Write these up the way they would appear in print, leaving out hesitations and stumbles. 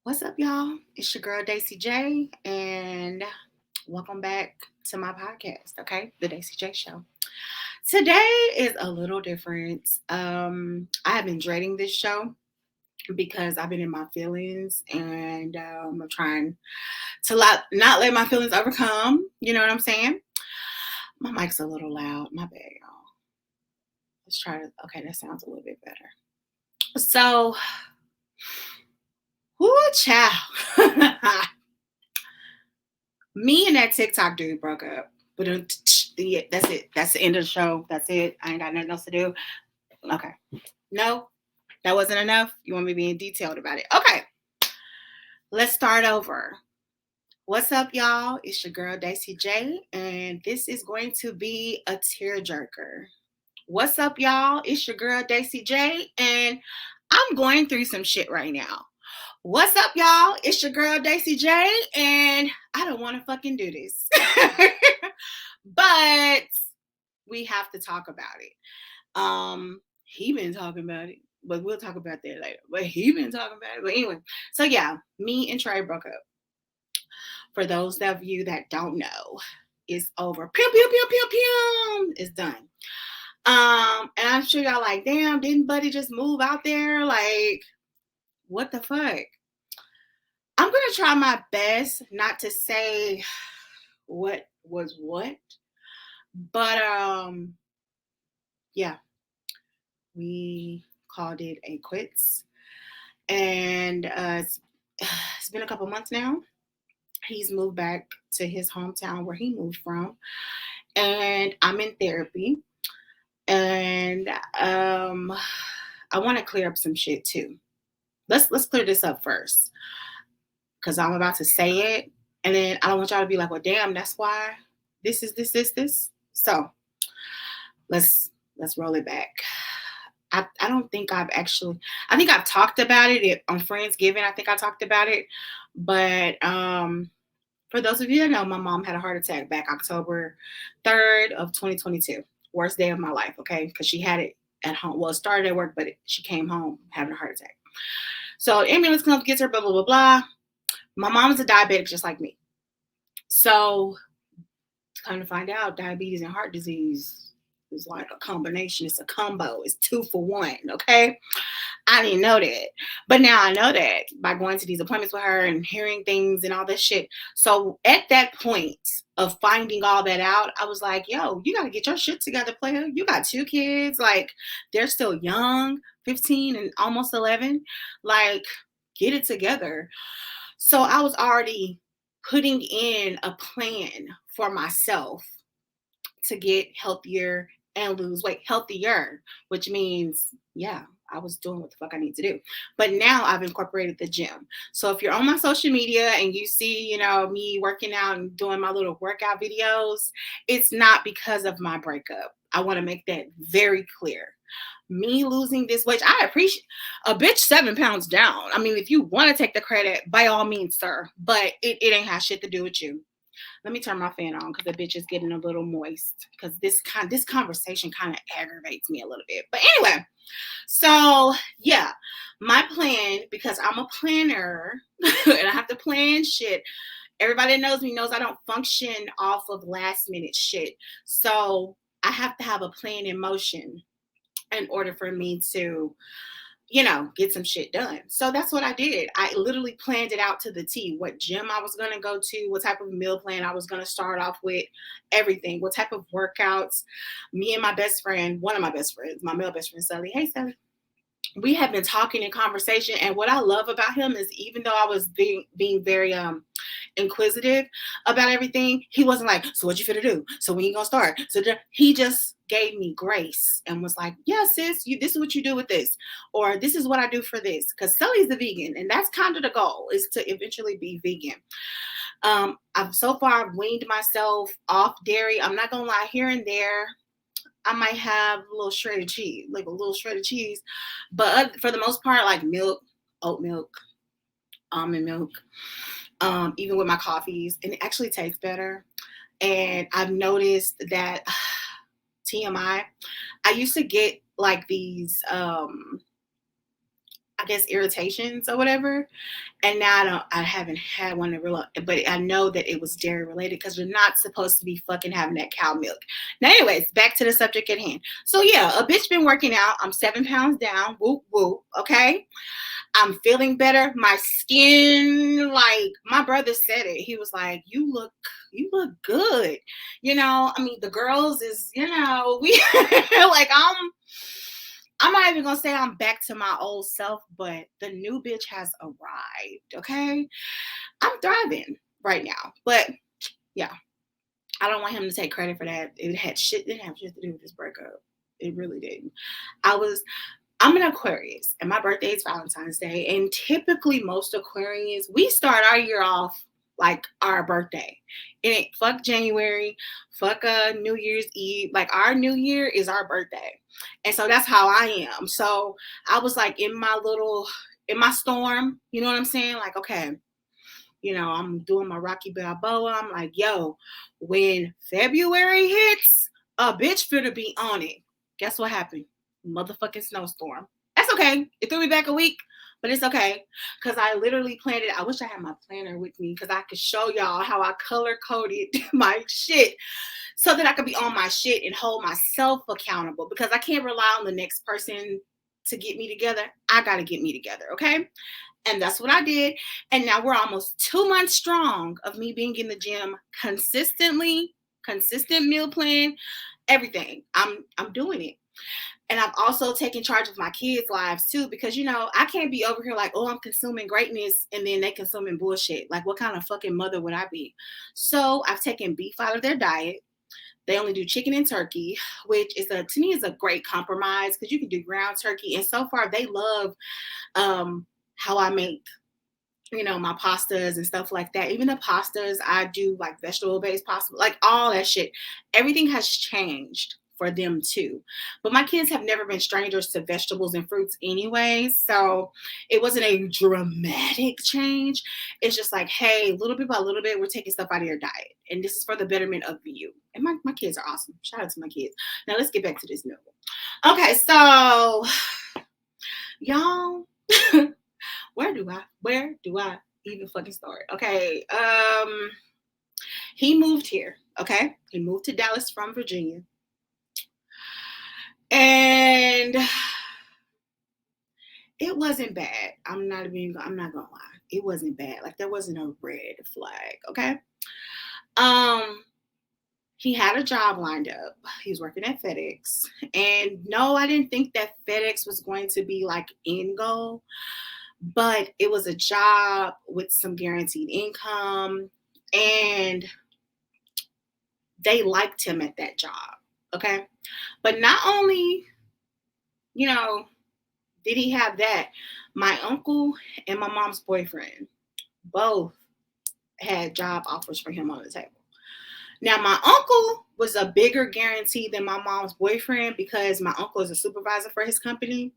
What's up, y'all? It's your girl Daisy J, and welcome back to my podcast. Okay, the Daisy J Show. Today is a little different. I have been dreading this show because I've been in my feelings, and I'm trying to not let my feelings overcome. You know what I'm saying? My mic's a little loud. My bad, y'all. Let's try to. Okay, that sounds a little bit better. So, whoo, child. Me and that TikTok dude broke up. But yeah, that's it. That's the end of the show. That's it. I ain't got nothing else to do. Okay. No, that wasn't enough. You want me being detailed about it? Okay. Let's start over. What's up, y'all? It's your girl Daisy J, and this is going to be a tearjerker. What's up, y'all? It's your girl Daisy J, and I'm going through some shit right now. What's up, y'all? It's your girl Daisy J, and I don't want to fucking do this. But we have to talk about it. He been talking about it, but we'll talk about that later. But he been talking about it. But anyway, so yeah, me and Trey broke up. For those of you that don't know, it's over. Pew pew pew pew pew. It's done. And I'm sure y'all like, damn, didn't Buddy just move out there? Like, what the fuck? I'm gonna try my best not to say what was what, but yeah, we called it a quits, and it's been a couple months now. He's moved back to his hometown where he moved from, and I'm in therapy, and I want to clear up some shit too. Let's clear this up first, because I'm about to say it, and then I don't want y'all to be like, well, damn, that's why this is this. So let's roll it back. I don't think I think I've talked about it on Friendsgiving. I think I talked about it. But for those of you that know, my mom had a heart attack back October 3rd of 2022. Worst day of my life, okay? Because she had it at home. Well, it started at work, but she came home having a heart attack. So ambulance comes, gets her, blah, blah, blah, blah. My mom is a diabetic just like me. So come to find out, diabetes and heart disease is like a combination. It's a combo. It's 2 for 1. Okay. I didn't know that. But now I know that by going to these appointments with her and hearing things and all this shit. So at that point of finding all that out, I was like, yo, you got to get your shit together, player. You got 2 kids. Like, they're still young, 15 and almost 11. Like, get it together. So I was already putting in a plan for myself to get healthier and lose weight healthier, which means, yeah, I was doing what the fuck I need to do. But now I've incorporated the gym. So if you're on my social media and you see, me working out and doing my little workout videos, it's not because of my breakup. I want to make that very clear. Me losing this weight, I appreciate a bitch 7 pounds down. I mean, if you want to take the credit, by all means, sir, but it ain't have shit to do with you. Let me turn my fan on because the bitch is getting a little moist because this conversation kind of aggravates me a little bit. But anyway, so yeah, my plan, because I'm a planner and I have to plan shit. Everybody that knows me knows I don't function off of last minute shit. So I have to have a plan in motion in order for me to get some shit done. So that's what I did. I literally planned it out to the T, what gym I was going to go to, what type of meal plan I was going to start off with, everything, what type of workouts. Me and my best friend, one of my best friends, my male best friend, Sally. Hey, Sally. We have been talking in conversation, and what I love about him is even though I was being very inquisitive about everything, he wasn't like, so what you finna do? So when you gonna start? So he just gave me grace and was like, yeah, sis, this is what you do with this, or this is what I do for this. Because Sully's a vegan, and that's kind of the goal, is to eventually be vegan. I've weaned myself off dairy. I'm not gonna lie, here and there I might have a little shredded cheese, but for the most part, like milk, oat milk, almond milk, even with my coffees, and it actually tastes better. And I've noticed that TMI, I used to get like these, guess, irritations or whatever. And now I haven't had one in real, but I know that it was dairy related because you're not supposed to be fucking having that cow milk. Now, anyways, back to the subject at hand. So yeah, a bitch been working out. I'm 7 pounds down. Whoop whoop. Okay. I'm feeling better. My skin, like my brother said it. He was like, you look good. I mean, the girls is, we like I'm not even gonna say I'm back to my old self, but the new bitch has arrived. Okay. I'm thriving right now. But yeah, I don't want him to take credit for that. Didn't have shit to do with this breakup. It really didn't. I'm an Aquarius and my birthday is Valentine's Day. And typically most Aquarians, we start our year off like our birthday. It ain't fuck January, fuck New Year's Eve. Like our new year is our birthday. And so that's how I am. So I was like in my storm, you know what I'm saying? Like, okay, I'm doing my Rocky Balboa. I'm like, yo, when February hits, a bitch finna be on it. Guess what happened? Motherfucking snowstorm. That's okay. It threw me back a week, but it's okay. Because I literally planned it. I wish I had my planner with me because I could show y'all how I color coded my shit so that I could be on my shit and hold myself accountable because I can't rely on the next person to get me together. I got to get me together. Okay. And that's what I did. And now we're almost 2 months strong of me being in the gym consistently, consistent meal plan, everything. I'm doing it. And I've also taken charge of my kids' lives too, because I can't be over here like, oh, I'm consuming greatness and then they consuming bullshit. Like, what kind of fucking mother would I be? So I've taken beef out of their diet. They only do chicken and turkey, which is to me is a great compromise because you can do ground turkey. And so far they love how I make, my pastas and stuff like that. Even the pastas, I do like vegetable-based pasta, like all that shit. Everything has changed for them too. But my kids have never been strangers to vegetables and fruits anyway. So it wasn't a dramatic change. It's just like, hey, little bit by little bit, we're taking stuff out of your diet. And this is for the betterment of you. And my kids are awesome. Shout out to my kids. Now let's get back to this novel. Okay, so y'all, where do I even fucking start? Okay. He moved here. Okay. He moved to Dallas from Virginia. And it wasn't bad. I'm not gonna lie. It wasn't bad. Like there wasn't a red flag. Okay. He had a job lined up. He was working at FedEx. And no, I didn't think that FedEx was going to be like end goal, but it was a job with some guaranteed income. And they liked him at that job. Okay. But not only, did he have that, my uncle and my mom's boyfriend both had job offers for him on the table. Now, my uncle was a bigger guarantee than my mom's boyfriend because my uncle is a supervisor for his company.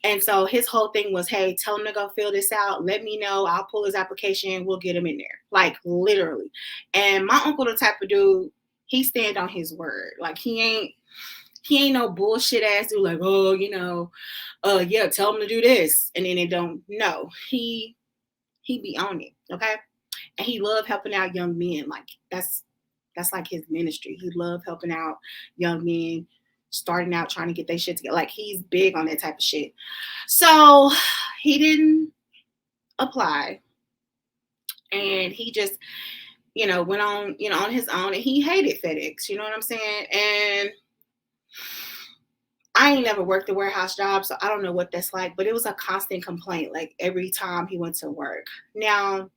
And so his whole thing was, hey, tell him to go fill this out. Let me know. I'll pull his application. We'll get him in there. Like literally. And my uncle, the type of dude, he stand on his word. Like he ain't no bullshit ass dude like, oh, yeah, tell him to do this. And then they don't know. He be on it. Okay. And he loved helping out young men. Like that's like his ministry. He loved helping out young men starting out trying to get their shit together. Like he's big on that type of shit. So he didn't apply. And he just, went on, on his own, and he hated FedEx. You know what I'm saying? And I ain't never worked a warehouse job, so I don't know what that's like, but it was a constant complaint, like every time he went to work. Now,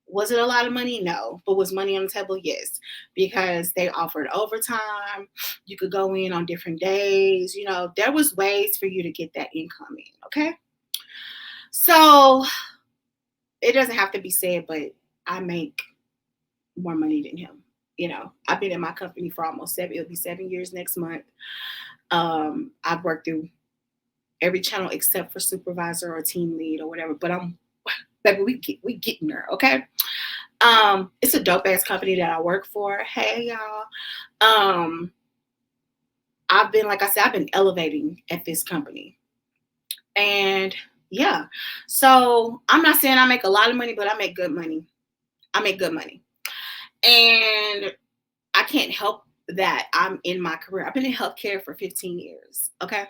was it a lot of money? No. But was money on the table? Yes. Because they offered overtime. You could go in on different days. There was ways for you to get that income in. Okay. So it doesn't have to be said, but I make more money than him. I've been in my company for almost it'll be 7 years next month. I've worked through every channel except for supervisor or team lead or whatever, but baby, we getting there, okay? It's a dope ass company that I work for. Hey y'all. I've been elevating at this company. And Yeah. So I'm not saying I make a lot of money, but I make good money. I make good money. And I can't help that I'm in my career. I've been in healthcare for 15 years. Okay.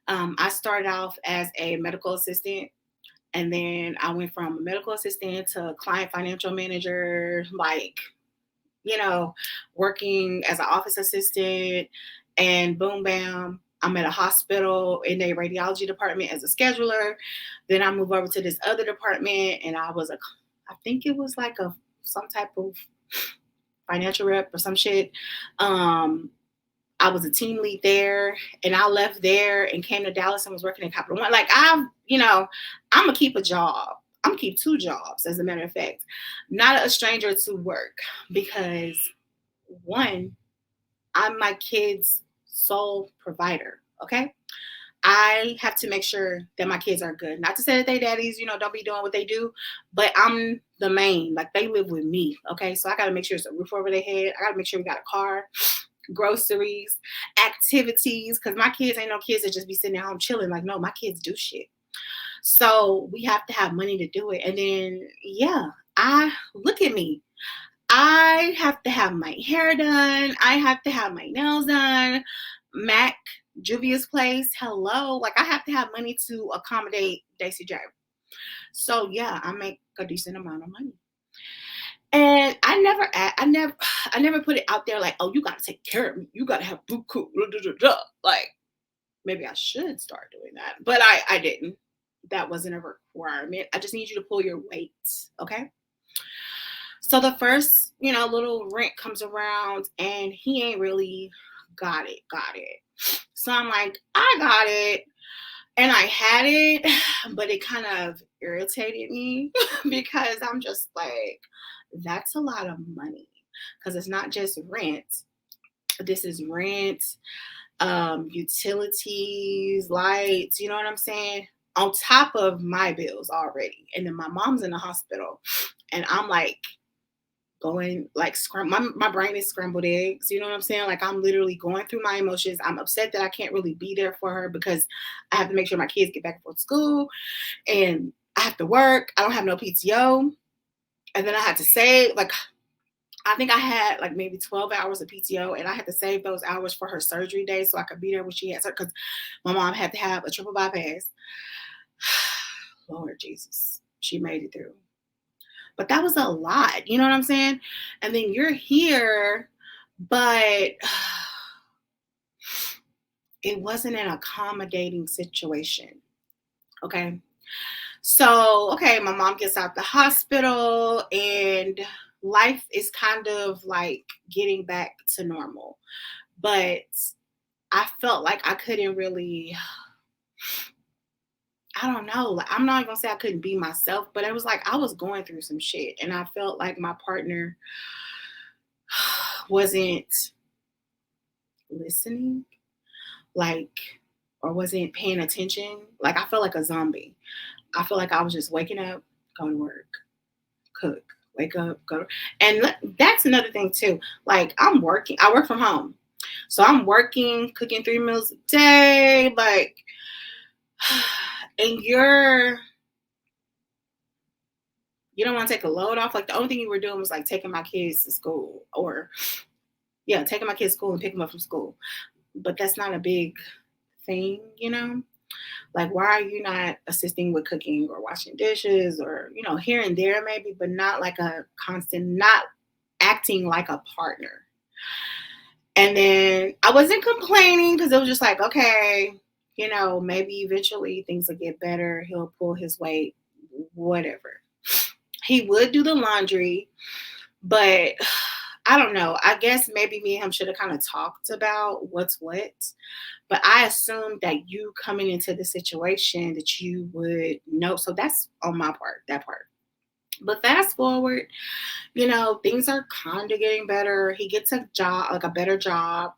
I started off as a medical assistant, and then I went from a medical assistant to client financial manager, like, you know, working as an office assistant, and boom, bam, I'm at a hospital in a radiology department as a scheduler. Then I move over to this other department, and I think it was like some type of financial rep or some shit. Um, I was a team lead there, and I left there and came to Dallas and was working at Capital One. Like I'm gonna keep a job. I'm gonna keep two jobs, as a matter of fact. Not a stranger to work, because one, I'm my kid's sole provider. Okay. I have to make sure that my kids are good. Not to say that they daddies, don't be doing what they do, but I'm the main. Like, they live with me. Okay. So I got to make sure it's a roof over their head. I got to make sure we got a car, groceries, activities. Because my kids ain't no kids that just be sitting at home chilling. Like, no, my kids do shit. So we have to have money to do it. And then, yeah, I look at me. I have to have my hair done. I have to have my nails done. Mac, Juvia's place, hello. Like, I have to have money to accommodate Daisy J. So yeah, I make a decent amount of money. And I never put it out there like, oh, you gotta take care of me. You gotta have buku. Like, maybe I should start doing that, but I didn't. That wasn't a requirement. I just need you to pull your weight, okay? So the first, little rent comes around, and he ain't really got it. So I'm like, I got it. And I had it, but it kind of irritated me because I'm just like, that's a lot of money. Because it's not just rent. This is rent, utilities, lights, you know what I'm saying? On top of my bills already. And then my mom's in the hospital. And I'm like, going like my brain is scrambled eggs, you know what I'm saying? Like, I'm literally going through my emotions. I'm upset that I can't really be there for her because I have to make sure my kids get back and forth to school, and I have to work. I don't have no PTO. And then I had to save, like, I think I had like maybe 12 hours of PTO, and I had to save those hours for her surgery day so I could be there when she had her, because my mom had to have a triple bypass. Lord Jesus, she made it through. But that was a lot, you know what I'm saying? And then you're here, but it wasn't an accommodating situation. Okay. So, okay, my mom gets out the hospital, and life is kind of like getting back to normal. But I felt like I couldn't really, I don't know. Like, I'm not even gonna say I couldn't be myself, but it was like I was going through some shit, and I felt like my partner wasn't listening, like, or wasn't paying attention. Like, I felt like a zombie. I feel like I was just waking up, going to work, cook, wake up, go. And that's another thing too. Like, I'm working. I work from home, so I'm working, cooking 3 meals a day. Like, and you don't want to take a load off. Like, the only thing you were doing was like taking my kids to school, or yeah, taking my kids to school and picking them up from school. But that's not a big thing, you know? Like, why are you not assisting with cooking or washing dishes, or, here and there maybe, but not like a constant, not acting like a partner. And then I wasn't complaining because it was just like, okay, maybe eventually things will get better. He'll pull his weight, whatever. He would do the laundry, but I don't know. I guess maybe me and him should have kind of talked about what's what. But I assumed that you coming into the situation that you would know. So that's on my part, that part. But fast forward, things are kind of getting better. He gets a job, like a better job.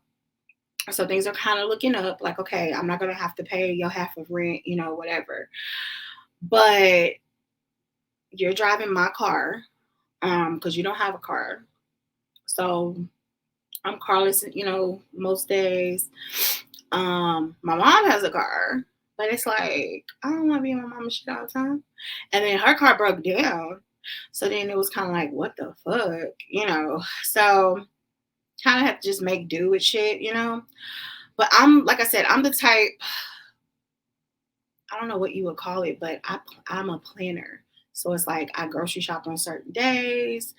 So things are kind of looking up. Like, okay, I'm not going to have to pay your half of rent, whatever. But you're driving my car because you don't have a car. So I'm carless, most days. My mom has a car, But it's like, I don't want to be in my mama's shit all the time. And then her car broke down. So then it was kind of like, what the fuck? So kind of have to just make do with shit. But like I said, I'm the type, I don't know what you would call it, but I'm a planner. So it's like I grocery shop on certain days.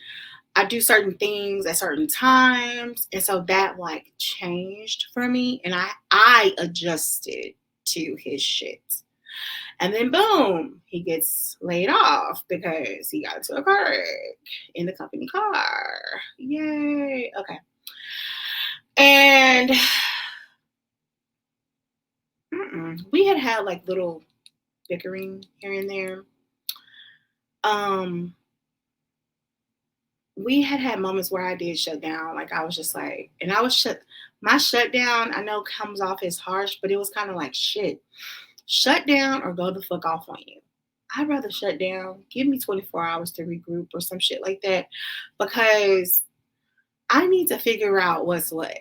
I do certain things at certain times. And so that like changed for me. And I adjusted to his shit. And then boom, he gets laid off because he got into a car wreck in the company car. Yay. Okay. And we had like little bickering here and there. We had moments where I did shut down. Like I was just like, and I was my shutdown, I know comes off as harsh, but it was kind of like shit. Shut down or go the fuck off on you. I'd rather shut down. Give me 24 hours to regroup or some shit like that. Because I need to figure out what's what.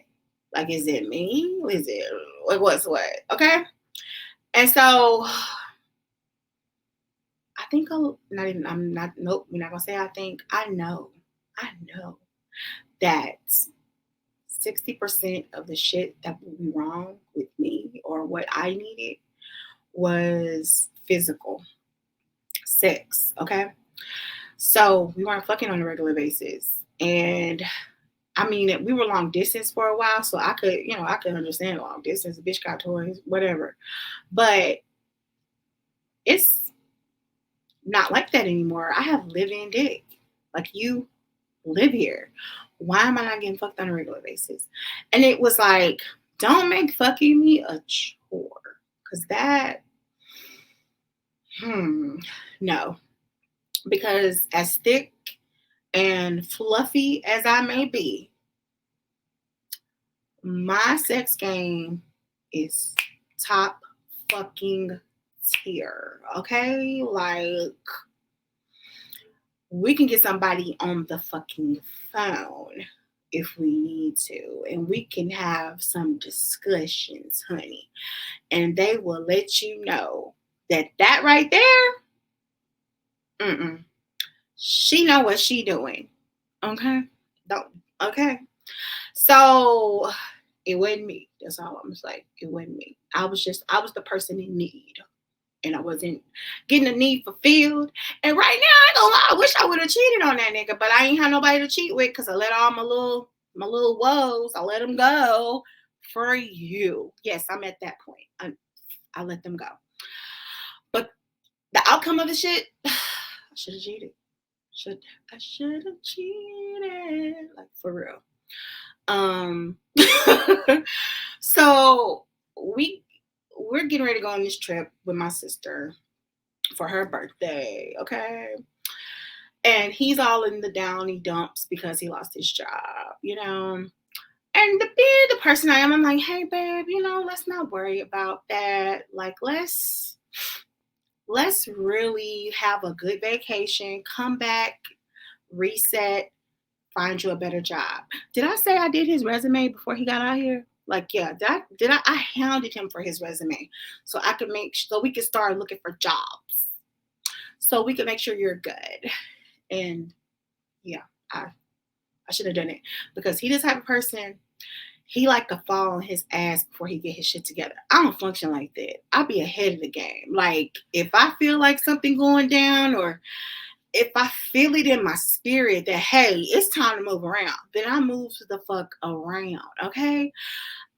Like, is it me? Is it like what's what? Okay. And so I think nope, we're not gonna say I think. I know that 60% of the shit that would be wrong with me or what I needed was physical sex. Okay. So we weren't fucking on a regular basis. And I mean, we were long distance for a while, so I could understand long distance. The bitch got toys, whatever. But it's not like that anymore. I have live-in dick. Like, you live here. Why am I not getting fucked on a regular basis? And it was like, don't make fucking me a chore. Because that, no. Because as thick and fluffy as I may be, my sex game is top fucking tier. Okay? Like, we can get somebody on the fucking phone if we need to. And we can have some discussions, honey. And they will let you know that right there, she know what she doing. Okay? Okay? So it wasn't me. That's all I'm saying. It wasn't me. I was the person in need. And I wasn't getting the need fulfilled. And right now, I ain't gonna lie, I wish I would have cheated on that nigga, but I ain't have nobody to cheat with because I let all my little woes, I let them go for you. Yes, I'm at that point. I let them go. But the outcome of the shit, I should have cheated. I should have cheated. Like, for real. So we're getting ready to go on this trip with my sister for her birthday, okay? And he's all in the downy dumps because he lost his job, And being the person I am, I'm like, hey, babe, let's not worry about that. Like, let's really have a good vacation, come back, reset, find you a better job. Did I say I did his resume before he got out here? Like, yeah, I hounded him for his resume so we could start looking for jobs. So we could make sure you're good. And yeah, I should have done it because he this type of person, he like to fall on his ass before he get his shit together. I don't function like that. I'll be ahead of the game. Like, if I feel like something going down or if I feel it in my spirit that, hey, it's time to move around, then I move the fuck around, okay?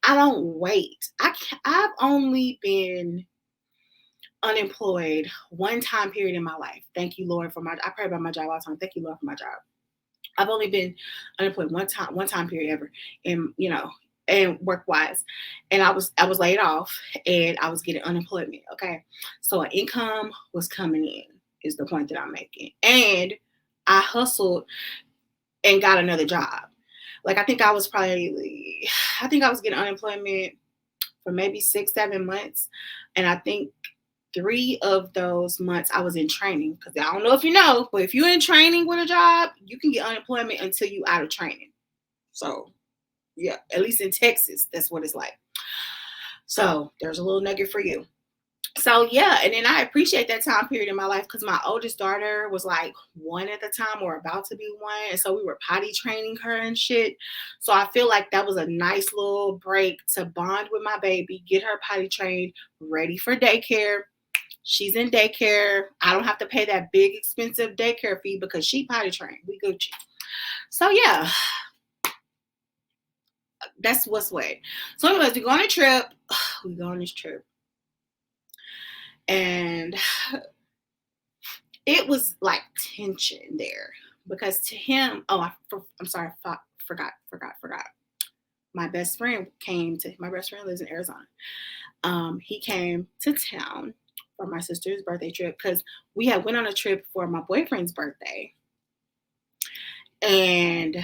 I don't wait. I've only been unemployed one time period in my life. Thank you, Lord, I pray about my job all the time. Thank you, Lord, for my job. I've only been unemployed one time period ever, and work-wise. And I was laid off and I was getting unemployment, okay? So an income was coming in. Is the point that I'm making. And I hustled and got another job. Like, I think I was getting unemployment for maybe 6-7 months. And I think 3 of those months I was in training. Because I don't know if you know, but if you're in training with a job, you can get unemployment until you out of training. So, yeah, at least in Texas, that's what it's like. So there's a little nugget for you. So yeah, and then I appreciate that time period in my life because my oldest daughter was like 1 at the time or about to be 1. And so we were potty training her and shit. So I feel like that was a nice little break to bond with my baby, get her potty trained, ready for daycare. She's in daycare. I don't have to pay that big expensive daycare fee because she potty trained. We Gucci. So yeah, that's what's what. So anyways, we go on a trip. We go on this trip. And it was like tension there because to him, I'm sorry, forgot. My best friend my best friend lives in Arizona. He came to town for my sister's birthday trip because we had went on a trip for my boyfriend's birthday, and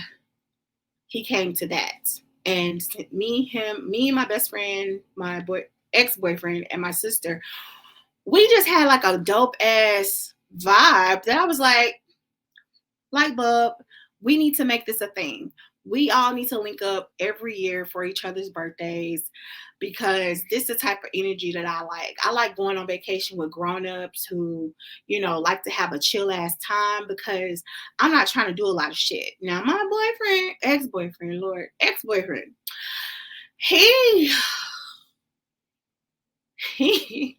he came to that. And me, my best friend, my ex-boyfriend, and my sister, we just had like a dope ass vibe that I was like, light bulb, we need to make this a thing. We all need to link up every year for each other's birthdays because this is the type of energy that I like. I like going on vacation with grown-ups who, like to have a chill ass time because I'm not trying to do a lot of shit. Now, my boyfriend, ex-boyfriend, he he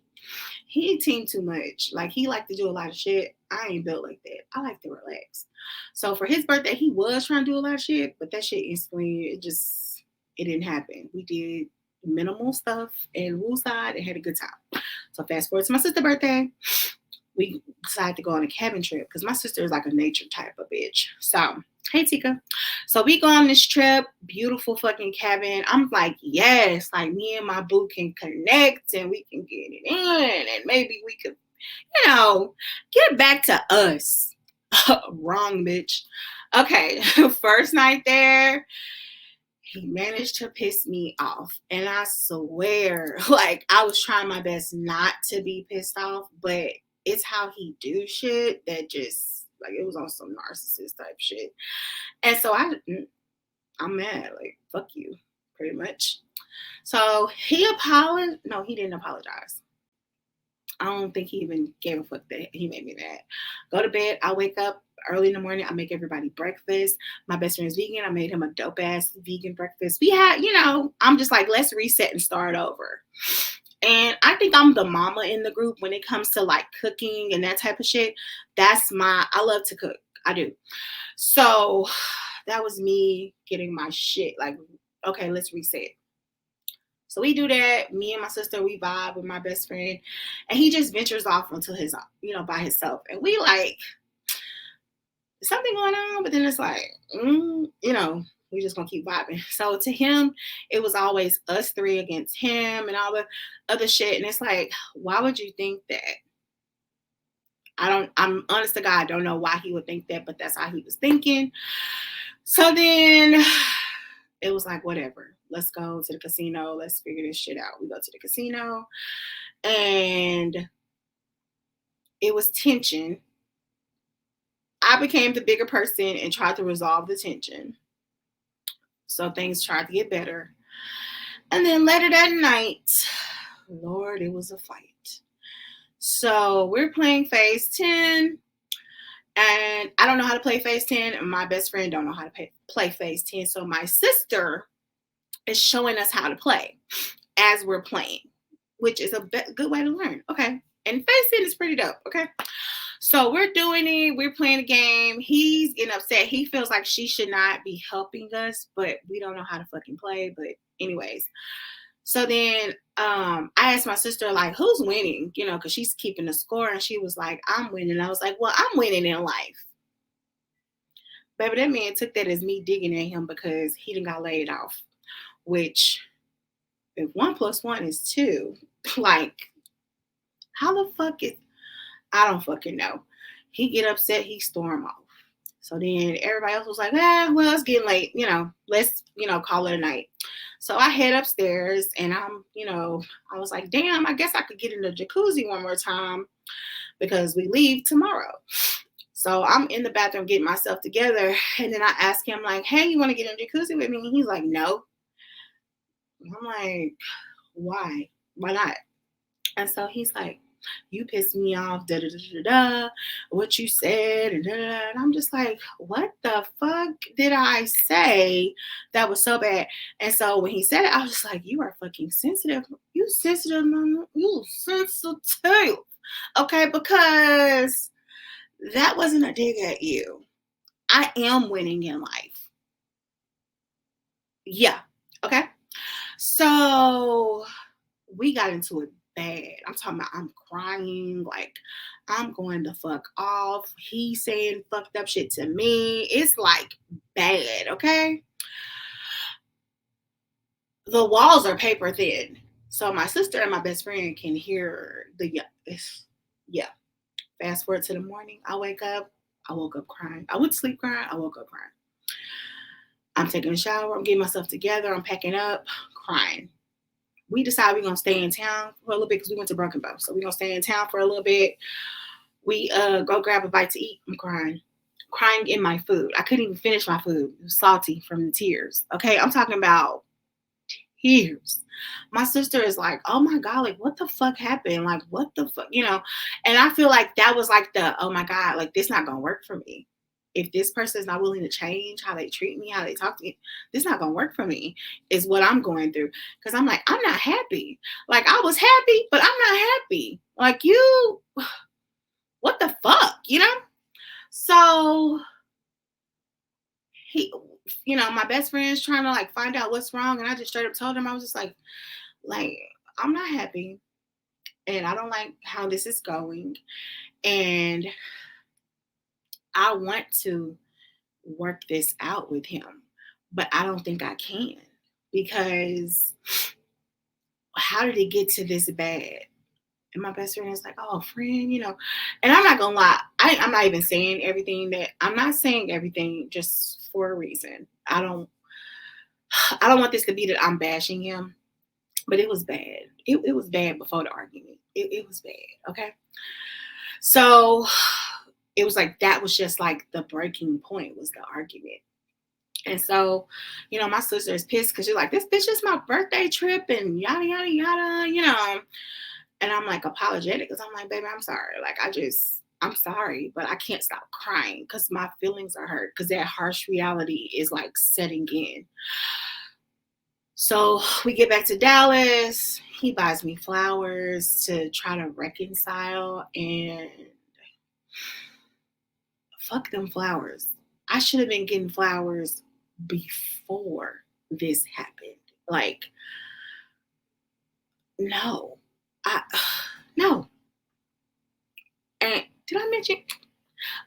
he teamed too much. Like he liked to do a lot of shit. I ain't built like that. I like to relax. So for his birthday, he was trying to do a lot of shit, but that shit instantly it didn't happen. We did minimal stuff and wooside and had a good time. So fast forward to my sister's birthday, we decided to go on a cabin trip because my sister is like a nature type of bitch. So hey Tika. So we go on this trip, beautiful fucking cabin. I'm like, yes, like me and my boo can connect and we can get it in and maybe we could, get back to us. Wrong, bitch. Okay, first night there, he managed to piss me off. And I swear, like I was trying my best not to be pissed off, but it's how he do shit that just like it was on some narcissist type shit. And so I'm mad, like fuck you, pretty much. So he apologized. No, he didn't apologize. I don't think he even gave a fuck that he made me mad. Go to bed. I wake up early in the morning. I make everybody breakfast. My best friend's vegan. I made him a dope ass vegan breakfast. We had, I'm just like, let's reset and start over. And I think I'm the mama in the group when it comes to like cooking and that type of shit. I love to cook. I do. So that was me getting my shit. Like, okay, let's reset. So we do that. Me and my sister, we vibe with my best friend, and he just ventures off into his, by himself. And we like something going on, but then it's like, we just gonna keep vibing. So to him, it was always us three against him and all the other shit. And it's like, why would you think that? I'm honest to God, I don't know why he would think that, but that's how he was thinking. So then it was like, whatever, let's go to the casino. Let's figure this shit out. We go to the casino and it was tension. I became the bigger person and tried to resolve the tension. So things tried to get better. And then later that night, Lord, it was a fight. So we're playing phase 10. And I don't know how to play phase 10. And my best friend don't know how to play phase 10. So my sister is showing us how to play as we're playing, which is a good way to learn. Okay. And phase 10 is pretty dope. Okay. So we're doing it. We're playing the game. He's getting upset. He feels like she should not be helping us, but we don't know how to fucking play. But anyways, so then I asked my sister, like, who's winning? Because she's keeping the score. And she was like, I'm winning. I was like, well, I'm winning in life. Baby, that man took that as me digging at him because he done got laid off. Which, if 1 + 1 is 2, like, how the fuck is... I don't fucking know. He get upset, he storm off. So then everybody else was like, well, it's getting late, let's, call it a night. So I head upstairs and I was like, damn, I guess I could get in the jacuzzi one more time because we leave tomorrow. So I'm in the bathroom getting myself together. And then I ask him like, hey, you want to get in the jacuzzi with me? And he's like, no. And I'm like, why? Why not? And so he's like, you pissed me off, da da da da da, what you said, and da da da. And I'm just like, what the fuck did I say that was so bad? And so when he said it, I was just like, you are fucking sensitive. You sensitive, man. You sensitive. Okay, because that wasn't a dig at you. I am winning in life. Yeah. Okay. So we got into it bad. I'm talking about I'm crying, like I'm going the fuck off. He saying fucked up shit to me. It's like bad, okay? The walls are paper thin. So my sister and my best friend can hear the yeah. Fast forward to the morning. I wake up. I woke up crying. I went to sleep crying. I woke up crying. I'm taking a shower. I'm getting myself together. I'm packing up, crying. We decide we're gonna stay in town for a little bit because we went to Broken Bow. So we're gonna stay in town for a little bit. We go grab a bite to eat. I'm crying. Crying in my food. I couldn't even finish my food. It was salty from the tears. Okay, I'm talking about tears. My sister is like, oh my God, like what the fuck happened? Like what the fuck, you know? And I feel like that was like the, oh my God, like this not gonna work for me. If this person is not willing to change how they treat me, how they talk to me, this not gonna work for me, is what I'm going through. Cause I'm like, I'm not happy. Like I was happy, but I'm not happy. Like you, what the fuck, you know? So he, my best friend's trying to like find out what's wrong. And I just straight up told him, I was just like, I'm not happy and I don't like how this is going. And I want to work this out with him, but I don't think I can because how did it get to this bad? And my best friend is like, oh, friend, and I'm not gonna lie, I'm not even saying everything that I'm not saying everything just for a reason. I don't want this to be that I'm bashing him, but it was bad. It was bad before the argument. It was bad. Okay. So it was like that was just like the breaking point was the argument. And so, my sister is pissed because she's like, this bitch is my birthday trip and yada yada yada. And I'm like apologetic because I'm like, baby, I'm sorry. Like I'm sorry, but I can't stop crying because my feelings are hurt because that harsh reality is like setting in. So we get back to Dallas. He buys me flowers to try to reconcile, and fuck them flowers. I should have been getting flowers before this happened. Like, no. No. And did I mention?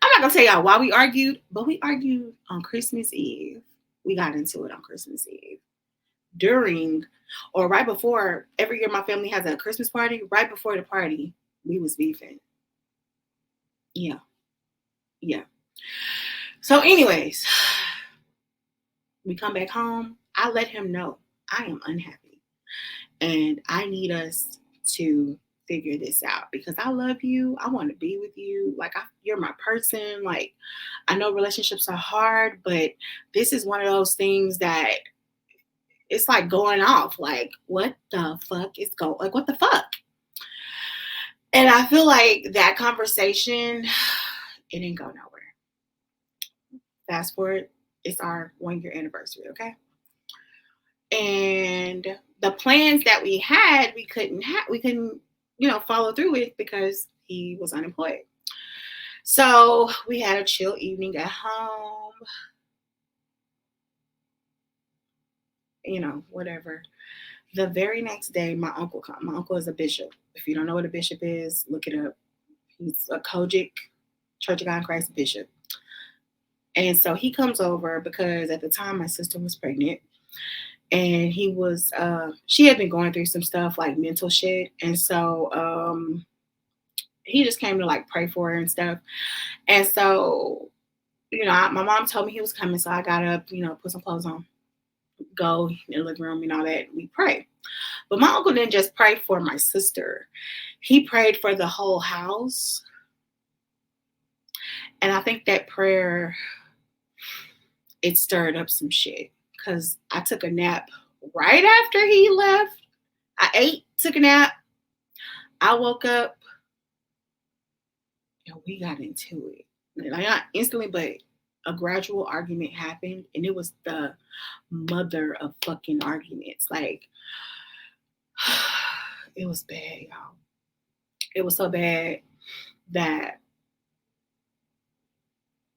I'm not gonna tell y'all why we argued, but we argued on Christmas Eve. We got into it on Christmas Eve. During or right before, every year my family has a Christmas party. Right before the party, we was beefing. Yeah. Yeah. So, anyways, we come back home. I let him know I am unhappy and I need us to figure this out because I love you. I want to be with you. Like, you're my person. Like, I know relationships are hard, but this is one of those things that it's like going off. Like, what the fuck is going? Like, what the fuck? And I feel like that conversation, it didn't go nowhere. Fast forward, it's our 1 year anniversary, okay? And the plans that we had, we couldn't, follow through with because he was unemployed. So we had a chill evening at home, whatever. The very next day, my uncle is a bishop. If you don't know what a bishop is, look it up. He's a Kojic Church of God in Christ bishop. And so he comes over because at the time my sister was pregnant and she had been going through some stuff like mental shit. And so he just came to like pray for her and stuff. And so, my mom told me he was coming. So I got up, put some clothes on, go in the living room and all that. We pray. But my uncle didn't just pray for my sister. He prayed for the whole house. And I think that prayer, it stirred up some shit because I took a nap right after he left. I ate, took a nap. I woke up and we got into it. Like not instantly, but a gradual argument happened, and it was the mother of fucking arguments. Like it was bad, y'all. It was so bad that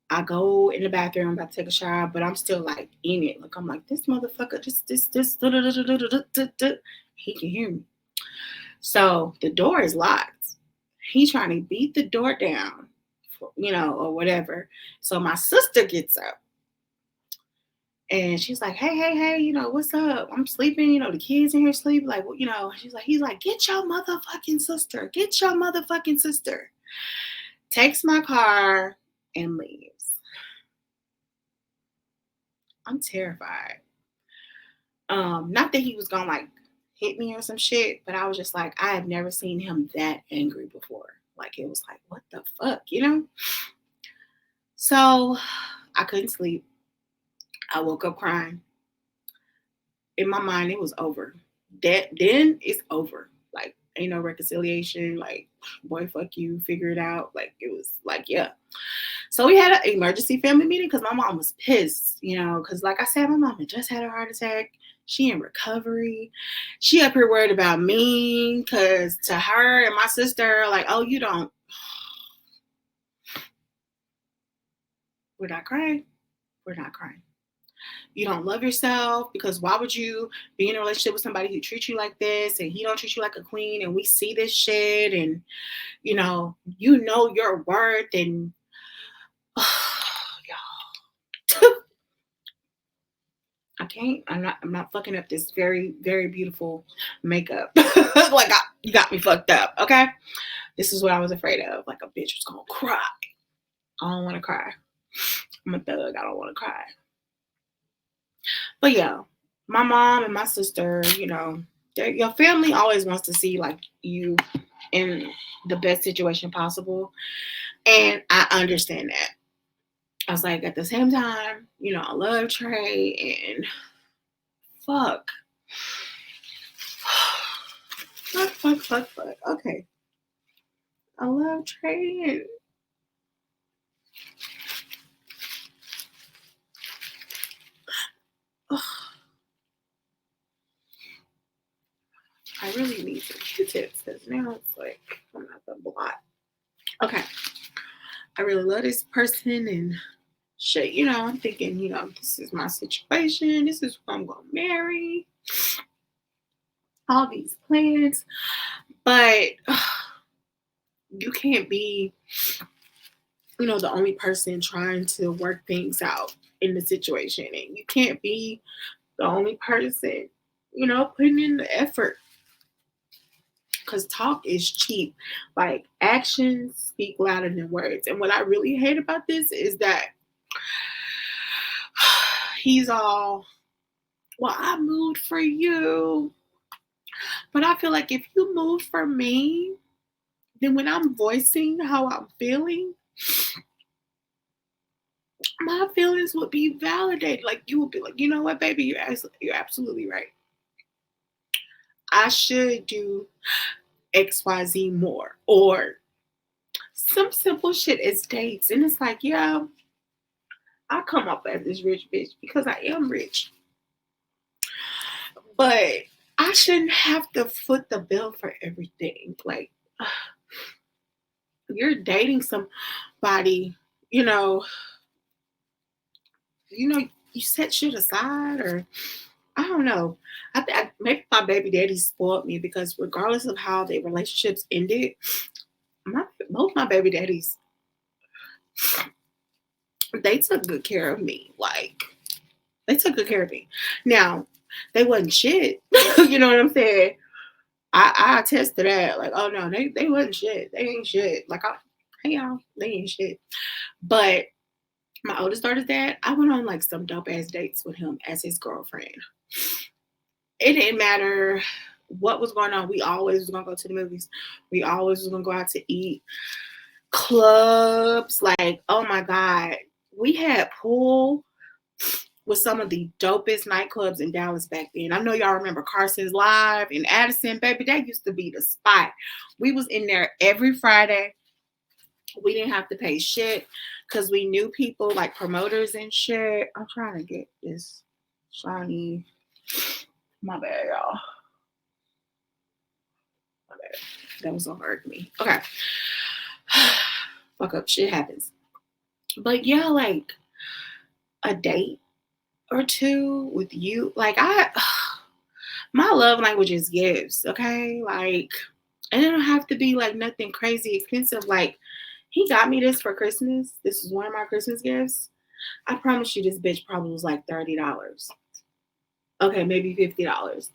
I go in the bathroom, about to take a shower, but I'm still like in it. Like I'm like, this motherfucker, this, he can hear me. So the door is locked. He's trying to beat the door down, or whatever. So my sister gets up and she's like, hey, what's up? I'm sleeping, the kids in here sleep. Like, he's like, get your motherfucking sister. Get your motherfucking sister. Takes my car and leaves. I'm terrified. Not that he was gonna like hit me or some shit, but I was just like, I have never seen him that angry before. Like it was like, what the fuck, So I couldn't sleep. I woke up crying. In my mind, it was over. Then it's over. Like, ain't no reconciliation. Like, boy, fuck you. Figure it out. Like, it was like, yeah. So we had an emergency family meeting because my mom was pissed, because like I said, my mom had just had a heart attack. She in recovery. She up here worried about me because to her and my sister, like, oh, you don't. We're not crying. We're not crying. You don't love yourself because why would you be in a relationship with somebody who treats you like this and he don't treat you like a queen and we see this shit and your worth and y'all. I can't. I'm not fucking up this very, very beautiful makeup. Like you got me fucked up. Okay. This is what I was afraid of. Like a bitch was gonna cry. I don't want to cry. I'm a thug. I don't want to cry. But yeah, my mom and my sister, your family always wants to see like you in the best situation possible. And I understand that. I was like, at the same time, I love Trey and fuck. Fuck. Okay. I love Trey and I really need some Q-tips because now it's like I'm not the blot. Okay. I really love this person and shit, I'm thinking, this is my situation. This is who I'm going to marry. All these plans. But you can't be, the only person trying to work things out in the situation. And you can't be the only person, putting in the effort. Because talk is cheap. Like actions speak louder than words. And what I really hate about this is that he's all, well, I moved for you. But I feel like if you moved for me, then when I'm voicing how I'm feeling, my feelings would be validated. Like you would be like, you know what, baby, you're absolutely right. I should do XYZ more. Or some simple shit as dates. And it's like, yeah, I come up as this rich bitch because I am rich. But I shouldn't have to foot the bill for everything. Like, you're dating somebody, you set shit aside, or I don't know. Maybe my baby daddy spoiled me because regardless of how their relationships ended, both my baby daddies, they took good care of me. Like, they took good care of me. Now, they wasn't shit. You know what I'm saying? I attest to that. Like, oh no, they wasn't shit. They ain't shit. Like, hey y'all, they ain't shit. But my oldest daughter's dad, I went on like some dope ass dates with him as his girlfriend. It didn't matter what was going on. We always was gonna go to the movies. We always was gonna go out to eat. Clubs, like, oh my God. We had pool. was some of the dopest nightclubs in Dallas back then. I know y'all remember Carson's Live in Addison, baby. That used to be the spot. We was in there every Friday. We didn't have to pay shit because we knew people like promoters and shit. I'm trying to get this shiny. My bad, y'all. My bad. That was so hard to me. Okay. Fuck up. Shit happens. But yeah, like a date or two with you. Like my love language is gifts, okay? Like, and it don't have to be like nothing crazy expensive. Like, he got me this for Christmas. This is one of my Christmas gifts. I promise you, this bitch probably was like $30. Okay, maybe $50.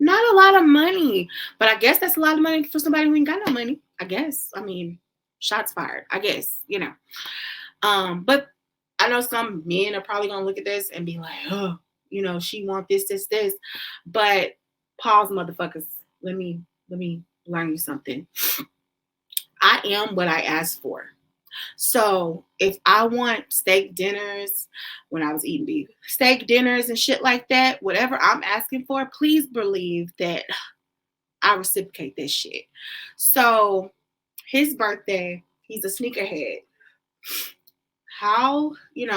Not a lot of money, but I guess that's a lot of money for somebody who ain't got no money. I guess. I mean, shots fired. I guess, you know. But I know some men are probably gonna look at this and be like, oh, you know, she want this, this, this. But pause, motherfuckers. Let me learn you something. I am what I ask for. So if I want steak dinners, when I was eating beef, steak dinners and shit like that, whatever I'm asking for, please believe that I reciprocate that shit. So his birthday, he's a sneakerhead. How, you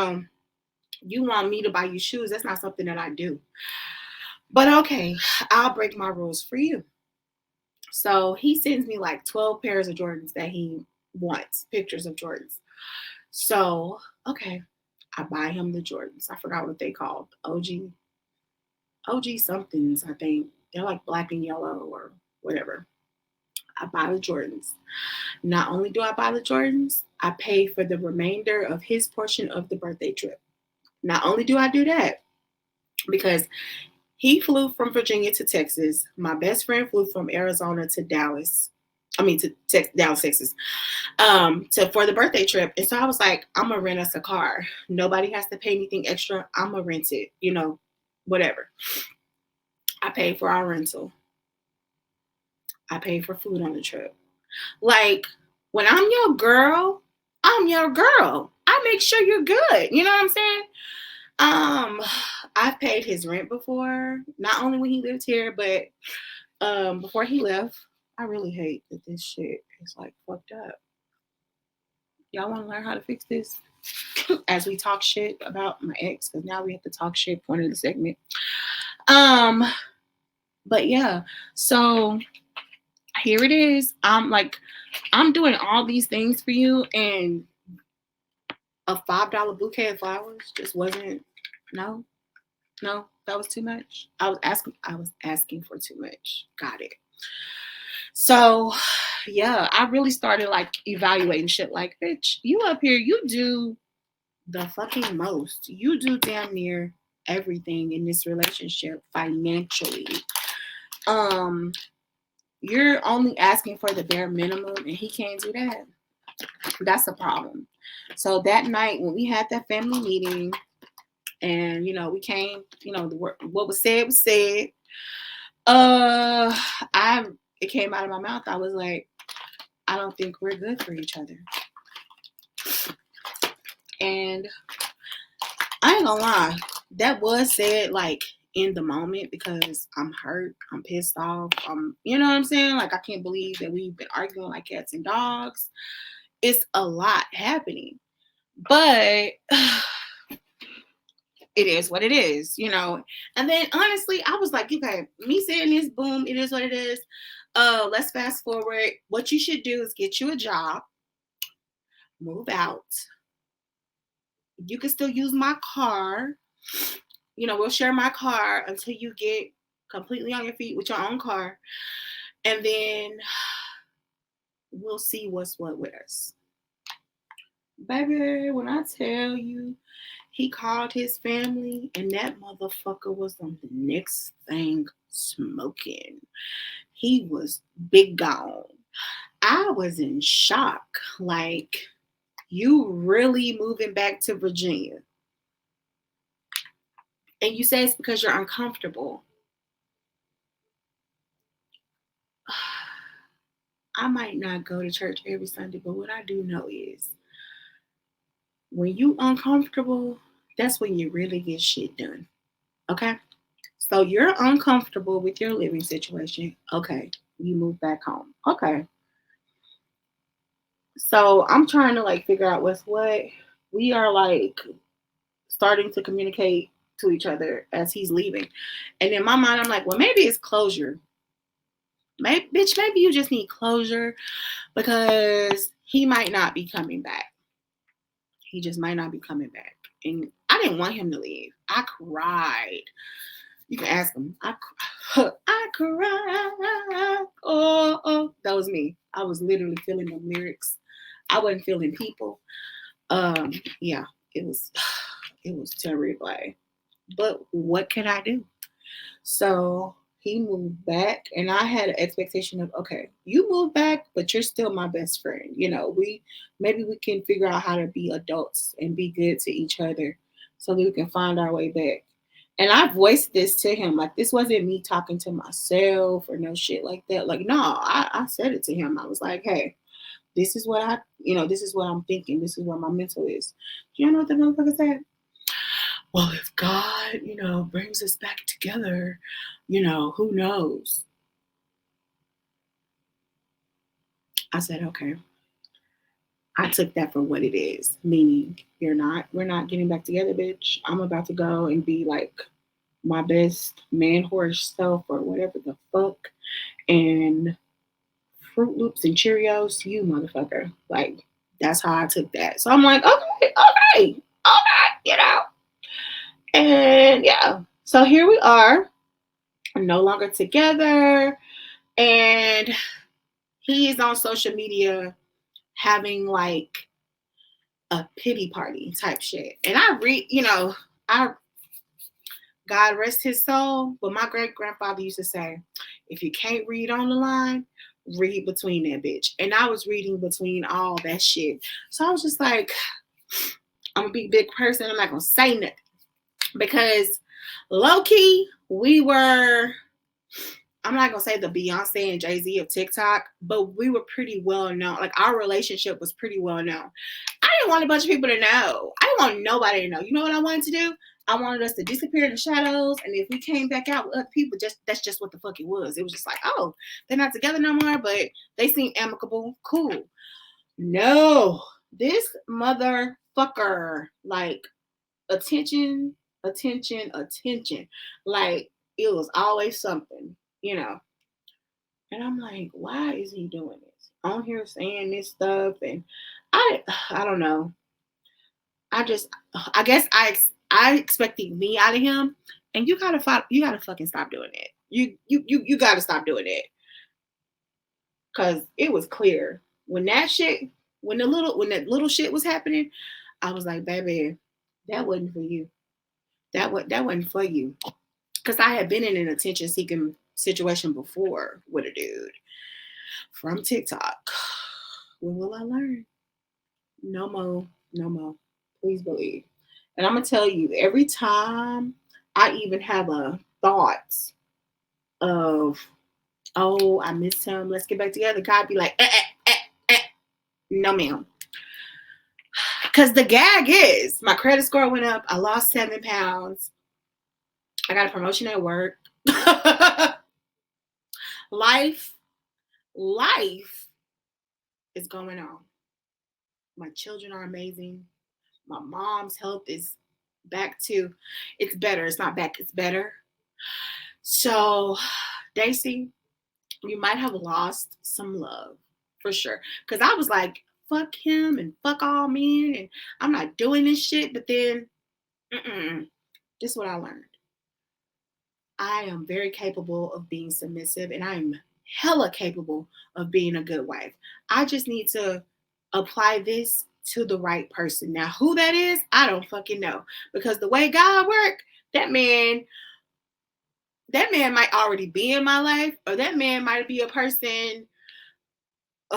want me to buy you shoes? That's not something that I do. But okay, I'll break my rules for you. So he sends me like 12 pairs of Jordans that he wants, pictures of Jordans. So, okay, I buy him the Jordans. I forgot what they called. OG somethings, I think. They're like black and yellow or whatever. I buy the Jordans. Not only do I buy the Jordans, I pay for the remainder of his portion of the birthday trip. Not only do I do that, because he flew from Virginia to Texas. My best friend flew from Arizona to Dallas. I mean, to Dallas, Texas, for the birthday trip. And so I was like, I'm going to rent us a car. Nobody has to pay anything extra. I'm going to rent it, whatever. I paid for our rental. I paid for food on the trip. Like, when I'm your girl, I'm your girl. I make sure you're good. You know what I'm saying? I've paid his rent before, not only when he lived here, but before he left. I really hate that this shit is like fucked up. Y'all want to learn how to fix this? As we talk shit about my ex, because now we have to talk shit point of the segment. But yeah, so here it is. I'm doing all these things for you, and a $5 bouquet of flowers just wasn't. No, that was too much. I was asking for too much. Got it. So yeah, I really started like evaluating shit. Like, bitch, you up here, you do the fucking most. You do damn near everything in this relationship financially. You're only asking for the bare minimum, and he can't do that. That's a problem. So that night when we had that family meeting, and we came, what was said was said. It came out of my mouth. I was like, I don't think we're good for each other. And I ain't gonna lie, that was said like in the moment because I'm hurt, I'm pissed off, you know what I'm saying? Like, I can't believe that we've been arguing like cats and dogs. It's a lot happening. But it is what it is, And then honestly, I was like, okay, me saying this, boom, it is what it is. Let's fast forward. What you should do is get you a job, move out. You can still use my car. We'll share my car until you get completely on your feet with your own car. And then we'll see what's what with us. Baby, when I tell you, he called his family, and that motherfucker was on the next thing smoking. He was big gone. I was in shock. Like, you really moving back to Virginia? And you say it's because you're uncomfortable. I might not go to church every Sunday, but what I do know is when you uncomfortable, That's when you really get shit done. Okay? So you're uncomfortable with your living situation. Okay. You move back home. Okay. So I'm trying to like figure out what's what. We are like starting to communicate to each other as he's leaving. And in my mind, I'm like, well, maybe it's closure. Maybe, bitch, maybe you just need closure because he might not be coming back. He just might not be coming back. And I didn't want him to leave. I cried. You can ask him. I cried. Oh, that was me. I was literally feeling the lyrics. I wasn't feeling people. Yeah, it was it was terrible. But what can I do? So he moved back, and I had an expectation of, okay, you move back, but you're still my best friend. We maybe we can figure out how to be adults and be good to each other, so that we can find our way back. And I voiced this to him, like this wasn't me talking to myself or no shit like that. Like, no, I said it to him. I was like, hey, this is what this is what I'm thinking. This is what my mental is. Do you know what the motherfucker said? Well, if God, brings us back together, who knows? I said, okay. I took that for what it is, meaning we're not getting back together, bitch. I'm about to go and be like my best man horse self or whatever the fuck. And Fruit Loops and Cheerios, you motherfucker. Like, that's how I took that. So I'm like, okay, you know. And yeah, so here we are, no longer together. And he is on social media having like a pity party type shit. And I God rest his soul, but my great grandfather used to say, if you can't read on the line, read between that bitch. And I was reading between all that shit. So I was just like, I'm a big person. I'm not gonna say nothing. Because low key, we were, I'm not gonna say the Beyonce and Jay-Z of TikTok, but we were pretty well known. Like our relationship was pretty well known. I didn't want a bunch of people to know. I didn't want nobody to know. You know what I wanted to do? I wanted us to disappear in the shadows, and if we came back out with other people, that's just what the fuck it was. It was just like, oh, they're not together no more, but they seem amicable, cool. No, this motherfucker, like attention, attention, attention. Like it was always something, you know. And I'm like, why is he doing this? On here saying this stuff, and I, I don't know. I guess I expected me out of him, and you gotta fucking stop doing it. You gotta stop doing it, cause it was clear when that little shit was happening. I was like, baby, that wasn't for you. That wasn't for you. Cause I had been in an attention seeking situation before with a dude from TikTok. When will I learn? No more, no more. Please believe. And I'm gonna tell you, every time I even have a thought of, oh, I miss him, let's get back together, God be like, no, ma'am. Because the gag is my credit score went up. I lost 7 pounds. I got a promotion at work. life, life is going on. My children are amazing. My mom's health is back to, it's better. It's not back, it's better. So, Daisy, you might have lost some love for sure. Because I was like, fuck him and fuck all men and I'm not doing this shit. But then, this is what I learned. I am very capable of being submissive and I'm hella capable of being a good wife. I just need to apply this to the right person. Now, who that is, I don't fucking know. Because the way God works, that man might already be in my life, or that man might be a person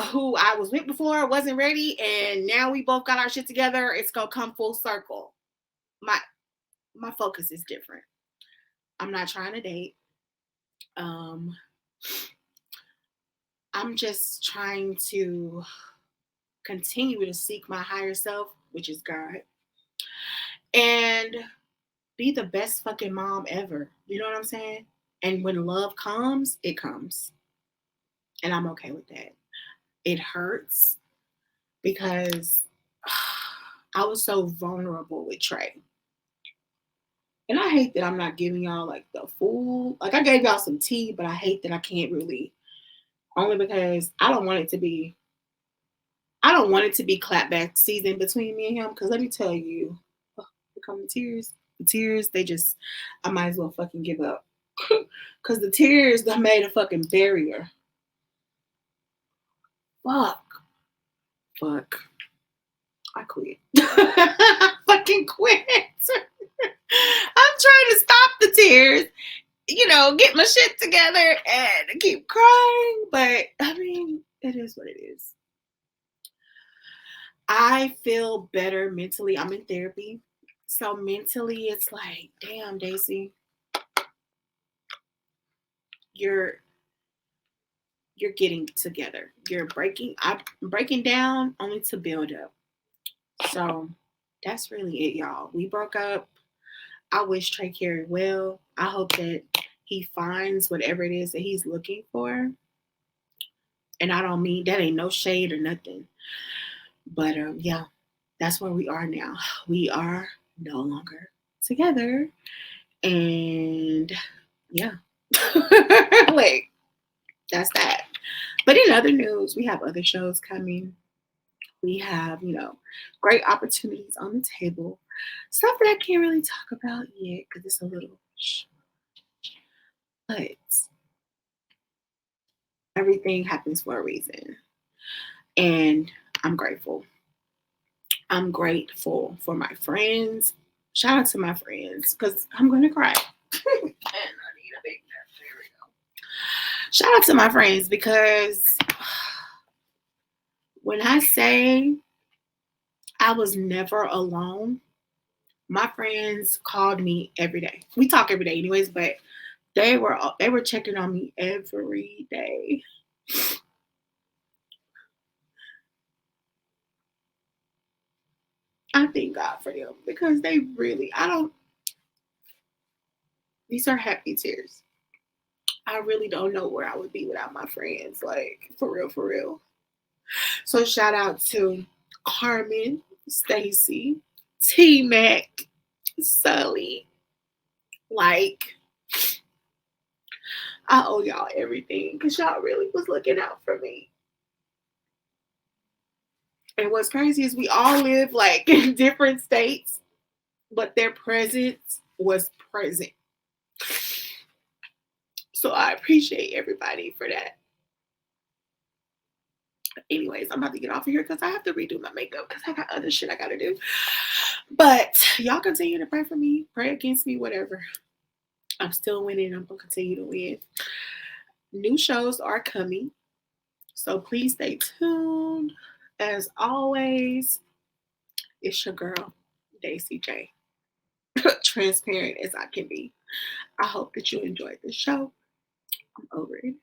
who I was with before, wasn't ready, and now we both got our shit together. It's gonna come full circle. My focus is different. I'm not trying to date. Um, I'm just trying to continue to seek my higher self, which is God, and be the best fucking mom ever. You know what I'm saying? And when love comes, it comes. And I'm okay with that. It hurts because I was so vulnerable with Trey. And I hate that I'm not giving y'all like the full, like I gave y'all some tea, but I hate that I can't really, only because I don't want it to be clapback season between me and him. Because let me tell you, oh, here come the tears. The tears, they just, I might as well fucking give up. Because the tears that made a fucking barrier. Fuck. I quit. Fucking quit. I'm trying to stop the tears, get my shit together and keep crying. But I mean, it is what it is. I feel better mentally. I'm in therapy. So mentally, it's like, damn, Daisy, you're getting together. I'm breaking down only to build up. So that's really it, y'all. We broke up. I wish Trey Carey well. I hope that he finds whatever it is that he's looking for. And I don't mean that ain't no shade or nothing. But yeah, that's where we are now. We are no longer together. And yeah. Like, that's that. But in other news, we have other shows coming. We have, great opportunities on the table. Stuff that I can't really talk about yet because it's a little but everything happens for a reason. And I'm grateful. I'm grateful for my friends. Shout out to my friends because I'm going to cry. And I need a big nap. There we go. Shout out to my friends because when I say I was never alone, my friends called me every day. We talk every day anyways, but they were checking on me every day. I thank God for them because they really, these are happy tears. I really don't know where I would be without my friends. Like, for real, for real. So shout out to Carmen, Stacy, T Mac, Sully. Like, I owe y'all everything because y'all really was looking out for me. And what's crazy is we all live like in different states, but their presence was present. So I appreciate everybody for that. Anyways, I'm about to get off of here because I have to redo my makeup because I got other shit I gotta do. But y'all continue to pray for me, pray against me, whatever. I'm still winning. I'm gonna continue to win. New shows are coming, so please stay tuned. As always, it's your girl, Daisy J. Transparent as I can be. I hope that you enjoyed the show. I'm over it.